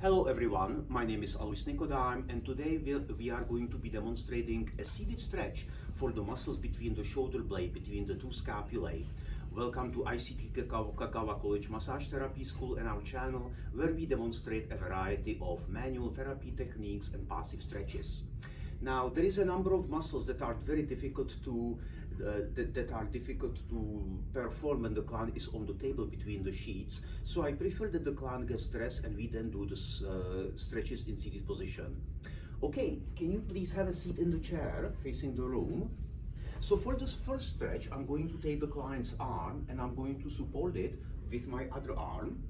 Hello everyone, my name is Alois Nicodym, and today we are going to be demonstrating a seated stretch for the muscles between the shoulder blade, between the two scapulae. Welcome to ICT Kikkawa College Massage Therapy School and our channel, where we demonstrate a variety of manual therapy techniques and passive stretches. Now, there is a number of muscles that are very difficult to perform when the client is on the table between the sheets. So I prefer that the client gets dressed and we then do the stretches in seated position. Okay, can you please have a seat in the chair facing the room? So for this first stretch, I'm going to take the client's arm and I'm going to support it with my other arm.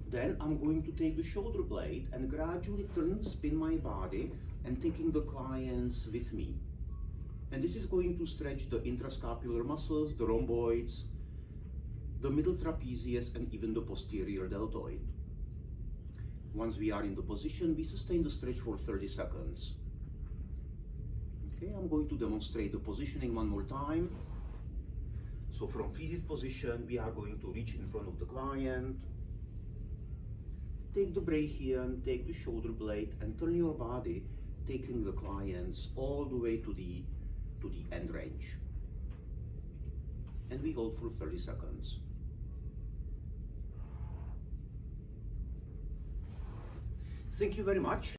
Then I'm going to take the shoulder blade and gradually spin my body and taking the clients with me. And this is going to stretch the intrascapular muscles, the rhomboids, the middle trapezius, and even the posterior deltoid. Once we are in the position, we sustain the stretch for 30 seconds. Okay, I'm going to demonstrate the positioning one more time. So from seated position, we are going to reach in front of the client. Take the brachium, take the shoulder blade, and turn your body, taking the clients all the way to the end range. And we hold for 30 seconds. Thank you very much.